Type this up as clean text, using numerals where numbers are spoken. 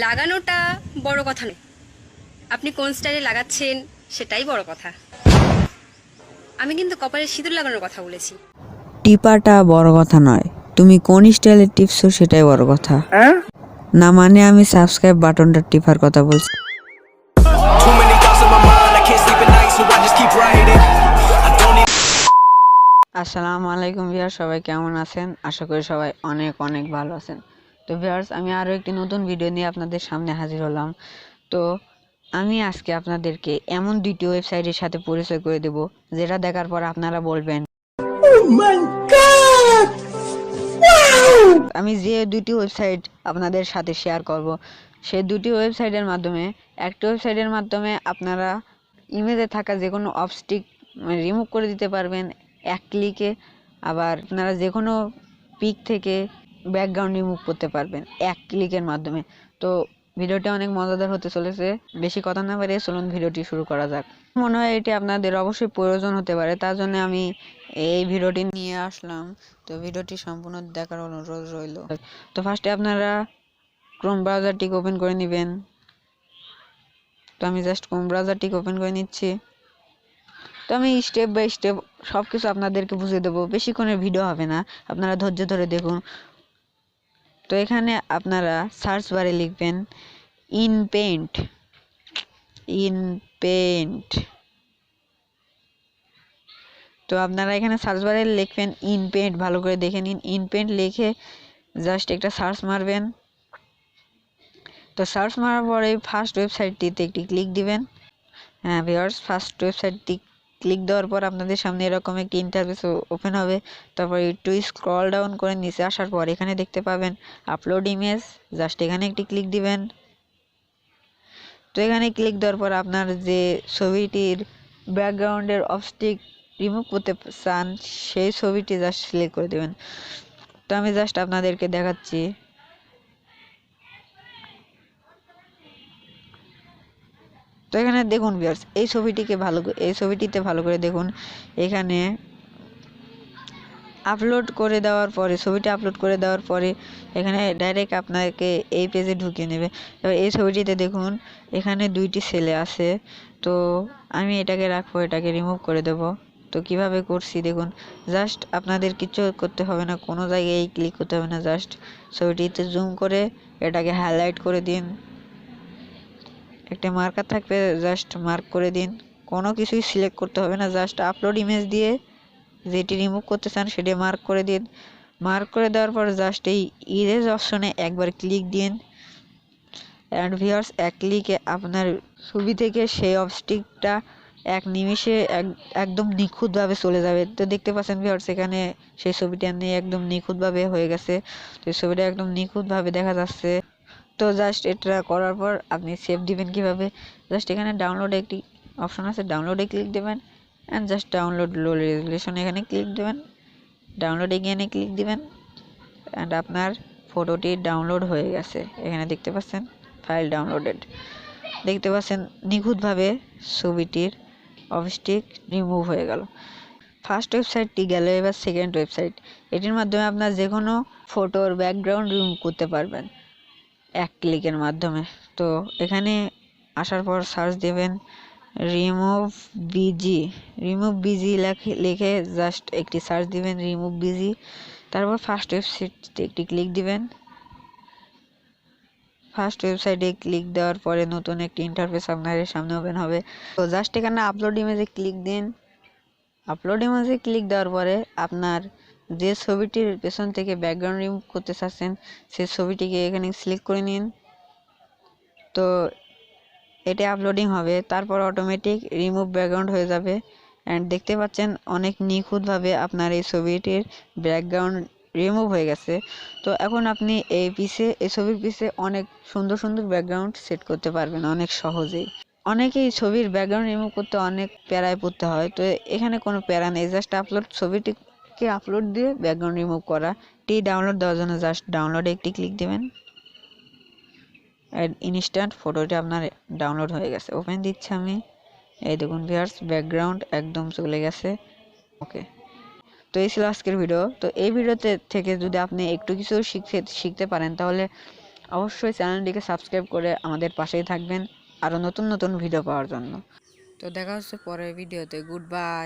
লাগানোটা বড় কথা নয়, আপনি কোন স্টাইলে লাগাচ্ছেন সেটাই বড় কথা। আমি কিন্তু কপালে সিঁদুর লাগানোর কথা বলেছি। টিপাটা বড় কথা নয়, তুমি কোন স্টাইলে টিপছো সেটাই বড় কথা। না মানে আমি সাবস্ক্রাইব বাটনটা টিপার কথা বলছি। আসসালামু আলাইকুম ভিউয়ার, সবাই কেমন আছেন? আশা করি সবাই অনেক অনেক ভালো আছেন। তো ভিউয়ার্স, আমি আরও একটি নতুন ভিডিও নিয়ে আপনাদের সামনে হাজির হলাম। তো আমি আজকে আপনাদেরকে এমন দুইটি ওয়েবসাইটের সাথে পরিচয় করে দেব, যেটা দেখার পর আপনারা বলবেন আমি যে দুটি ওয়েবসাইট আপনাদের সাথে শেয়ার করব, সেই দুটি ওয়েবসাইটের মাধ্যমে একটা ওয়েবসাইটের মাধ্যমে আপনারা ইমেজে থাকা যে কোনো অবস্টিক রিমুভ করে দিতে পারবেন এক ক্লিকে। আবার আপনারা যে কোনো পিক থেকে ব্যাকগ্রাউন্ড রিমুভ করতে পারবেন এক ক্লিকের মাধ্যমে। তো ভিডিওটি অনেক মজাদার হতে চলেছে। বেশি কথা না বাড়িয়ে চলুন ভিডিওটি শুরু করা যাক। মনে হয় এটি আপনাদের অবশ্যই প্রয়োজন হতে পারে, তার জন্য আমি এই ভিডিওটি নিয়ে আসলাম। তো ভিডিওটি সম্পূর্ণ দেখার অনুরোধ রইল। তো ফার্স্টে আপনারা ক্রোম ব্রাউজারটিকে ওপেন করে নেবেন। তো আমি জাস্ট ক্রোম ব্রাউজারটিকে ওপেন করে নিচ্ছি। তো আমি স্টেপ বাই স্টেপ সব কিছু আপনাদেরকে বুঝিয়ে দেবো, বেশিক্ষণের ভিডিও হবে না, আপনারা ধৈর্য ধরে দেখুন। তো এখানে আপনারা সার্চ বারে লিখবেন ইনপেন্ট। তো আপনারা এখানে সার্চ বারে লিখবেন ইনপেন্ট, ভালো করে দেখে নিন। ইনপেন্ট লিখে জাস্ট একটা সার্চ মারবেন। তো সার্চ মারার পরে ফার্স্ট ওয়েবসাইটটিতে একটি ক্লিক দিবেন। হ্যাঁ ভিউয়ার্স, ফার্স্ট ওয়েবসাইটটি ক্লিক দেওয়ার পর আপনাদের সামনে এরকম একটি ইন্টারফেস ওপেন হবে। তারপর একটু স্ক্রল ডাউন করে নিচে আসার পর এখানে দেখতে পাবেন আপলোড ইমেজ, জাস্ট এখানে একটি ক্লিক দিবেন। তো এখানে ক্লিক দেওয়ার পর আপনার যে ছবিটির ব্যাকগ্রাউন্ডের অবস্টিক রিমুভ করতে চান সেই ছবিটি জাস্ট সিলেক্ট করে দেবেন। তো আমি জাস্ট আপনাদেরকে দেখাচ্ছি। তো এখানে দেখুন ভিউয়ার্স, এই ছবিটিতে ভালো করে দেখুন। এখানে আপলোড করে দেওয়ার পরে, ছবিটা আপলোড করে দেওয়ার পরে এখানে ডাইরেক্ট আপনাকে এই পেজে ঢুকিয়ে নেবে। এবার এই ছবিটিতে দেখুন এখানে দুইটি ছেলে আছে। তো আমি এটাকে রাখবো, এটাকে রিমুভ করে দেব। তো কিভাবে করছি দেখুন, জাস্ট আপনাদের কিছু করতে হবে না, কোনো জায়গায় ক্লিক করতে হবে না, জাস্ট ছবিটিতে জুম করে এটাকে হাইলাইট করে দিন। একটা মার্কার থাকবে, জাস্ট মার্ক করে দিন। কোনো কিছুই সিলেক্ট করতে হবে না, জাস্ট আপলোড ইমেজ দিয়ে যেটি রিমুভ করতে চান সেটি মার্ক করে দিন। মার্ক করে দেওয়ার পর জাস্ট এই ইরেজ অপশনে একবার ক্লিক দিন। অ্যান্ড ভিউয়ার্স, এক ক্লিকে আপনার ছবি থেকে সেই অবস্টিকটা এক নিমিষে একদম নিখুঁতভাবে চলে যাবে। তো দেখতে পাচ্ছেন ভিউয়ার্স, এখানে সেই ছবিটা নিয়ে একদম নিখুঁতভাবে হয়ে গেছে। তো এই ছবিটা একদম নিখুঁতভাবে দেখা যাচ্ছে। তো জাস্ট এটা করার পর আপনি সেভ দিবেন কিভাবে, জাস্ট এখানে ডাউনলোডে একটি অপশন আছে, ডাউনলোডে ক্লিক দেবেন and just download low resolution এখানে ক্লিক দেবেন। ডাউনলোড এগেইনে ক্লিক দিবেন অ্যান্ড আপনার ফটোটি ডাউনলোড হয়ে গেছে। এখানে দেখতে পাচ্ছেন ফাইল ডাউনলোডেড। দেখতে পাচ্ছেন নিখুঁতভাবে ছবিটির অবস্টিক রিমুভ হয়ে গেল। ফার্স্ট ওয়েবসাইটটি গেল, এবার সেকেন্ড ওয়েবসাইট। এটির মাধ্যমে আপনার যে কোনো ফটোর ব্যাকগ্রাউন্ড রিমুভ করতে পারবেন এক ক্লিকের মাধ্যমে। তো এখানে আসার পর সার্চ দেবেন রিমুভ বিজি লিখে জাস্ট একটি সার্চ দিবেন রিমুভ বিজি। তারপর ফার্স্ট ওয়েবসাইটে একটি ক্লিক দিবেন। ফার্স্ট ওয়েবসাইটে ক্লিক দেওয়ার পরে নতুন একটি ইন্টারফেস আপনার সামনে ওপেন হবে। তো জাস্ট এখানে আপলোড ইমেজে ক্লিক দিন। আপলোড ইমেজে ক্লিক দেওয়ার পরে আপনার যে ছবিটির পেছন থেকে ব্যাকগ্রাউন্ড রিমুভ করতে চাচ্ছেন সেই ছবিটিকে এখানে সিলেক্ট করে নিন। তো এটা আপলোডিং হবে, তারপর অটোমেটিক রিমুভ ব্যাকগ্রাউন্ড হয়ে যাবে। অ্যান্ড দেখতে পাচ্ছেন অনেক নিখুঁতভাবে আপনার এই ছবিটির ব্যাকগ্রাউন্ড রিমুভ হয়ে গেছে। তো এখন আপনি এই ছবির পিছে অনেক সুন্দর সুন্দর ব্যাকগ্রাউন্ড সেট করতে পারবেন অনেক সহজেই। অনেকেই ছবির ব্যাকগ্রাউন্ড রিমুভ করতে অনেক প্যারায় পড়তে হয়, তো এখানে কোনো প্যারা নেই, জাস্ট ছবিটিকে আপলোড দিয়ে ব্যাকগ্রাউন্ড রিমুভ করা। ডাউনলোড দেওয়ার জন্য জাস্ট ডাউনলোডে একটি ক্লিক দেবেন। ইনস্ট্যান্ট ফটোটা আপনার ডাউনলোড হয়ে গেছে। ওপেন দিচ্ছি আমি, এই দেখুন ভিউয়ার্স, ব্যাকগ্রাউন্ড একদম চলে গেছে। ওকে, তো এই ছিল আজকের ভিডিও। তো এই ভিডিওতে থেকে যদি আপনি একটু কিছু শিখতে পারেন তাহলে অবশ্যই চ্যানেলটিকে সাবস্ক্রাইব করে আমাদের পাশেই থাকবেন আরও নতুন নতুন ভিডিও পাওয়ার জন্য। তো দেখা হচ্ছে পরের ভিডিওতে। Good bye.